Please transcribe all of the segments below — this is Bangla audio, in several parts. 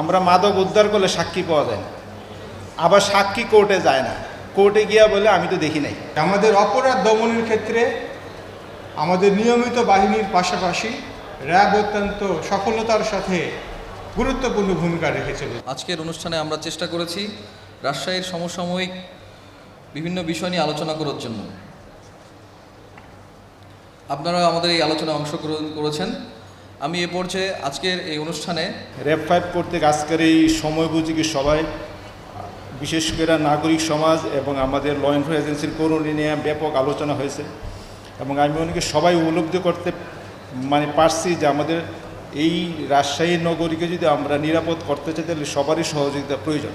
আমরা মাদক উদ্ধার করলে সাক্ষী পাওয়া যায় না, আবার সাক্ষী কোর্টে যায় না, কোর্টে গিয়া বলে আমি তো দেখি নাই। আমাদের অপরাধ দমনের ক্ষেত্রে আমাদের নিয়মিত বাহিনীর পাশাপাশি র্যাব অত্যন্ত সফলতার সাথে গুরুত্বপূর্ণ ভূমিকা রেখেছিল। আজকের অনুষ্ঠানে আমরা চেষ্টা করেছি রাজশাহীর সমসাময়িক বিভিন্ন বিষয় নিয়ে আলোচনা করার জন্য। আপনারা আমাদের এই আলোচনায় অংশগ্রহণ করেছেন। আমি এ পর্যায়ে আজকের এই অনুষ্ঠানে র্যাব 5 কর্তৃক আজকের এই সময় বুঝি সবাই, বিশেষ করে নাগরিক সমাজ এবং আমাদের ল এনফোর্সমেন্ট এজেন্সির কর্মী নিয়ে ব্যাপক আলোচনা হয়েছে এবং আমি অনেকে সবাই উপলব্ধি করতে পারছি যে আমাদের এই রাজশাহী নগরীকে যদি আমরা নিরাপদ করতে চাই তাহলে সবারই সহযোগিতা প্রয়োজন।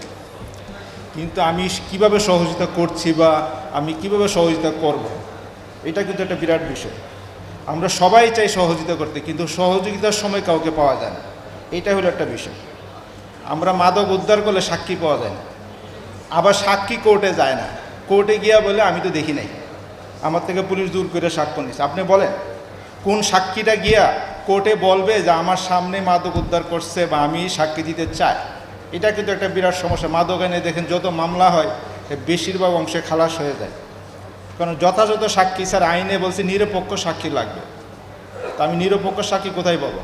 কিন্তু আমি কিভাবে সহযোগিতা করছি বা আমি কিভাবে সহযোগিতা করব, এটা কিন্তু একটা বিরাট বিষয়। আমরা সবাই চাই সহযোগিতা করতে, কিন্তু সহযোগিতার সময় কাউকে পাওয়া যায় না, এটা হলো একটা বিষয়। আমরা মাদক উদ্ধার করলে সাক্ষী পাওয়া যায় না, আবার সাক্ষী কোর্টে যায় না, কোর্টে গিয়া বলে আমি তো দেখি নাই, আমার থেকে পুলিশ দূর করে সাক্ষ্য নিচ্ছে। আপনি বলেন কোন সাক্ষীটা গিয়া কোর্টে বলবে যে আমার সামনে মাদক উদ্ধার করছে বা আমি সাক্ষী দিতে চাই? এটা কিন্তু একটা বিরাট সমস্যা। মাদক আইনে দেখেন যত মামলা হয় বেশিরভাগ অংশে খালাস হয়ে যায়, কারণ যথাযথ সাক্ষী স্যার আইনে বলছে নিরপেক্ষ সাক্ষী লাগবে। তা আমি নিরপেক্ষ সাক্ষী কোথায় পাবো?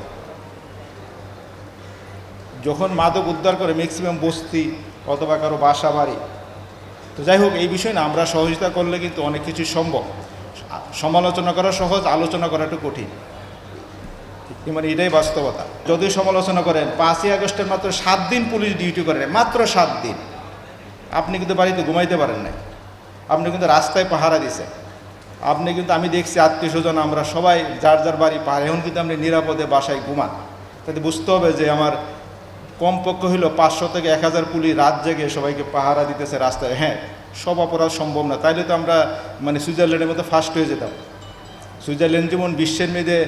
যখন মাদক উদ্ধার করে ম্যাক্সিমাম বস্তি অথবা কারো বাসা বাড়ি। তো যাই হোক, এই বিষয়ে না আমরা সহযোগিতা করলে কিন্তু অনেক কিছু সম্ভব। সমালোচনা করা সহজ, আলোচনা করা একটু কঠিন, এটাই বাস্তবতা। যদি সমালোচনা করেন 5ই আগস্টের মাত্র 7 দিন পুলিশ ডিউটি করে, মাত্র 7 দিন, আপনি কিন্তু বাড়িতে ঘুমাইতে পারেন নাই, আপনি কিন্তু রাস্তায় পাহারা দিছে, আপনি কিন্তু আমি দেখছি আত্মীয় স্বজন আমরা সবাই যার যার বাড়ি পাহাড়, এখন কিন্তু আপনি নিরাপদে বাসায় ঘুমান। তাতে বুঝতে হবে যে আমার কমপক্ষে হইল 500 থেকে 1000 পুলিশ রাত জেগে সবাইকে পাহারা দিতেছে রাস্তায়। হ্যাঁ, সব অপরাধ সম্ভব না, তাইলে তো আমরা সুইজারল্যান্ডের মতো ফার্স্ট হয়ে যেতাম। সুইজারল্যান্ড যেমন বিশ্বের মেয়েদে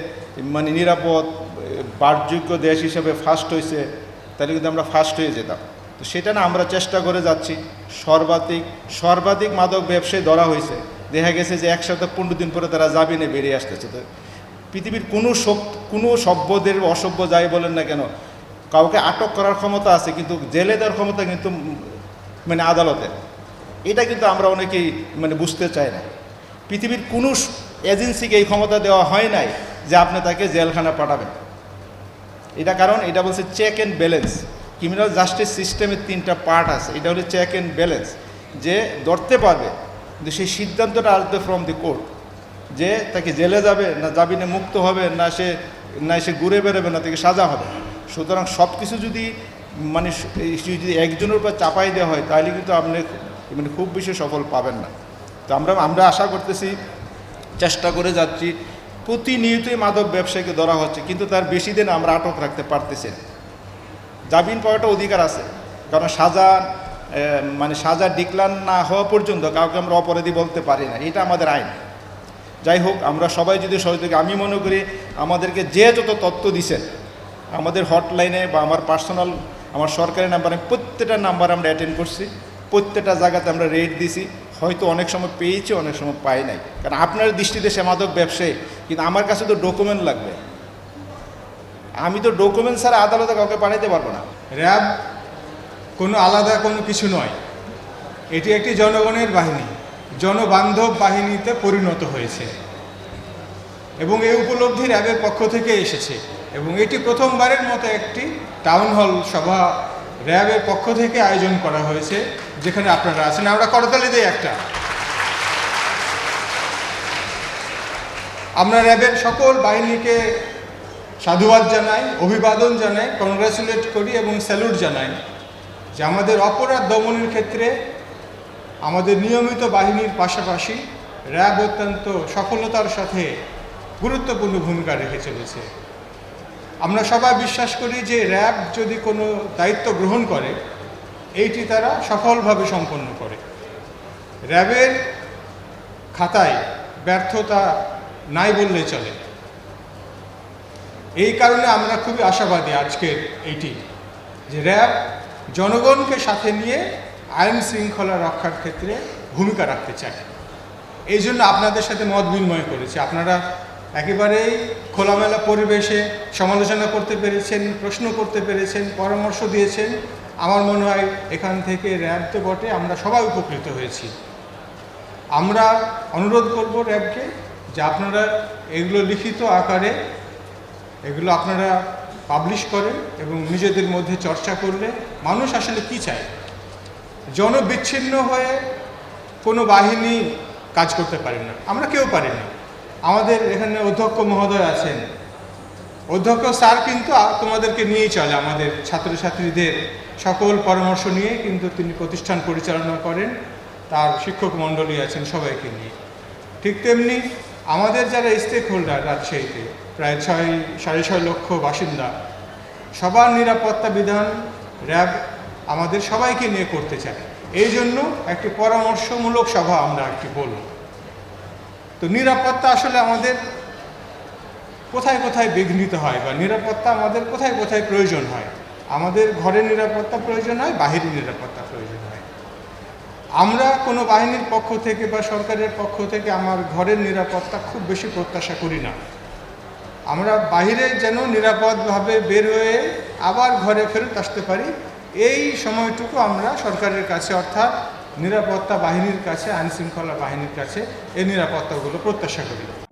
নিরাপদ বাসযোগ্য দেশ হিসেবে ফার্স্ট হয়েছে, তাহলে কিন্তু আমরা ফার্স্ট হয়ে যেতাম। তো সেটা না আমরা চেষ্টা করে যাচ্ছি। সর্বাধিক মাদক ব্যবসায়ী ধরা হয়েছে, দেখা গেছে যে 1 সপ্তাহ 15 দিন পরে তারা জামিনে বেরিয়ে আসতেছে। তো পৃথিবীর কোনো সভ্যদের অসভ্য যাই বলেন না কেন, কাউকে আটক করার ক্ষমতা আছে, কিন্তু জেলে দেওয়ার ক্ষমতা কিন্তু আদালতের। এটা কিন্তু আমরা অনেকেই বুঝতে চাই না। পৃথিবীর কোনো এজেন্সিকে এই ক্ষমতা দেওয়া হয় নাই যে আপনি তাকে জেলখানা পাঠাবেন। এটা কারণ এটা বলছে check and balance. Criminal justice সিস্টেমের 3টা পার্ট আছে, এটা হলো চেক অ্যান্ড ব্যালেন্স, যে ধরতে পারবে, কিন্তু সেই সিদ্ধান্তটা আসবে ফ্রম দি কোর্ট, যে তাকে জেলে যাবে না জামিনে মুক্ত হবে, না সে ঘুরে বেরোবে, না তাকে সাজা হবে। সুতরাং সব কিছু যদি যদি একজনের উপর চাপাই দেওয়া হয় তাহলে কিন্তু আপনি খুব বেশি সফল পাবেন না। তো আমরা আশা করতেছি, চেষ্টা করে যাচ্ছি, প্রতিনিয়তই মাদক ব্যবসায়ীকে ধরা হচ্ছে, কিন্তু তার বেশি দিন আমরা আটক রাখতে পারতেছি না। জামিন পাওয়াটা অধিকার আছে, কারণ সাজা ডিক্লার না হওয়া পর্যন্ত কাউকে আমরা অপরাধী বলতে পারি না, এটা আমাদের আইন। যাই হোক, আমরা সবাই যদি সহযোগী, আমি মনে করি আমাদেরকে যে যত তথ্য দিচ্ছেন আমাদের হটলাইনে বা আমার সরকারি নাম্বারে, প্রত্যেকটা নাম্বার আমরা অ্যাটেন্ড করছি, প্রত্যেকটা জায়গাতে আমরা রেট দিছি। হয়তো অনেক সময় পেয়েছি, অনেক সময় পাই নাই, কারণ আপনার দৃষ্টিতে সে মাদক ব্যবসায়ী, কিন্তু আমার কাছে তো ডকুমেন্ট লাগবে। আমি তো ডকুমেন্ট ছাড়া আদালতে কাউকে পাঠাইতে পারবো না। র্যাব কোনো আলাদা কোনো কিছু নয়, এটি একটি জনগণের বাহিনী, জনবান্ধব বাহিনীতে পরিণত হয়েছে এবং এই উপলব্ধি র্যাবের পক্ষ থেকে এসেছে। এবং এটি প্রথমবারের মতো একটি টাউন হল সভা র্যাবের পক্ষ থেকে আয়োজন করা হয়েছে, যেখানে আপনারা আছেন। আমরা করতালি দিই একটা। আমরা র্যাবের সকল বাহিনীকে সাধুবাদ জানাই, অভিবাদন জানাই, কংগ্রাচুলেট করি এবং স্যালুট জানাই যে আমাদের অপরাধ দমনের ক্ষেত্রে আমাদের নিয়মিত বাহিনীর পাশাপাশি র্যাব অত্যন্ত সফলতার সাথে গুরুত্বপূর্ণ ভূমিকা রেখে চলেছে। আমরা সবাই বিশ্বাস করি যে র্যাব যদি কোনো দায়িত্ব গ্রহণ করে, এইটি তারা সফলভাবে সম্পন্ন করে। র্যাবের খাতায় ব্যর্থতা নাই বললে চলে। এই কারণে আমরা খুবই আশাবাদী আজকের এইটি, যে র্যাব জনগণকে সাথে নিয়ে আইন শৃঙ্খলা রক্ষার ক্ষেত্রে ভূমিকা রাখতে চায়। এই জন্য আপনাদের সাথে মত বিনিময় করেছি। আপনারা একেবারেই খোলামেলা পরিবেশে সমালোচনা করতে পেরেছেন, প্রশ্ন করতে পেরেছেন, পরামর্শ দিয়েছেন। আমার মনে হয় এখান থেকে র্যাব তো বটে, আমরা সবাই উপকৃত হয়েছি। আমরা অনুরোধ করব র্যাবকে যে আপনারা এগুলো লিখিত আকারে এগুলো আপনারা পাবলিশ করেন এবং নিজেদের মধ্যে চর্চা করলে মানুষ আসলে কি চায়। জনবিচ্ছিন্ন হয়ে কোনো বাহিনী কাজ করতে পারে না, আমরা কেউ পারি না। আমাদের এখানে অধ্যক্ষ মহোদয় আছেন, অধ্যক্ষ স্যার কিন্তু তোমাদেরকে নিয়েই চলে, আমাদের ছাত্রছাত্রীদের সকল পরামর্শ নিয়ে কিন্তু তিনি প্রতিষ্ঠান পরিচালনা করেন, তার শিক্ষক মণ্ডলী আছেন, সবাইকে নিয়ে। ঠিক তেমনি আমাদের যারা স্টেক হোল্ডার রাজশাহীতে প্রায় 6.5 লক্ষ বাসিন্দা, সবার নিরাপত্তা বিধান র্যাব আমাদের সবাইকে নিয়ে করতে চায়। এই জন্য একটি পরামর্শমূলক সভা আমরা একটি বলব। তো নিরাপত্তা আসলে আমাদের কোথায় কোথায় বিঘ্নিত হয় বা নিরাপত্তা আমাদের কোথায় কোথায় প্রয়োজন হয়। আমাদের ঘরের নিরাপত্তা প্রয়োজন হয়, বাহিরের নিরাপত্তা প্রয়োজন হয়। আমরা কোনো বাহিনীর পক্ষ থেকে বা সরকারের পক্ষ থেকে আমার ঘরের নিরাপত্তা খুব বেশি প্রত্যাশা করি না। আমরা বাহিরে যেন নিরাপদভাবে বের হয়ে আবার ঘরে ফেরত আসতে পারি, এই সময়টুকু আমরা সরকারের কাছে অর্থাৎ নিরাপত্তা বাহিনীর কাছে, আইনশৃঙ্খলা বাহিনীর কাছে এই নিরাপত্তাগুলো প্রত্যাশা করি।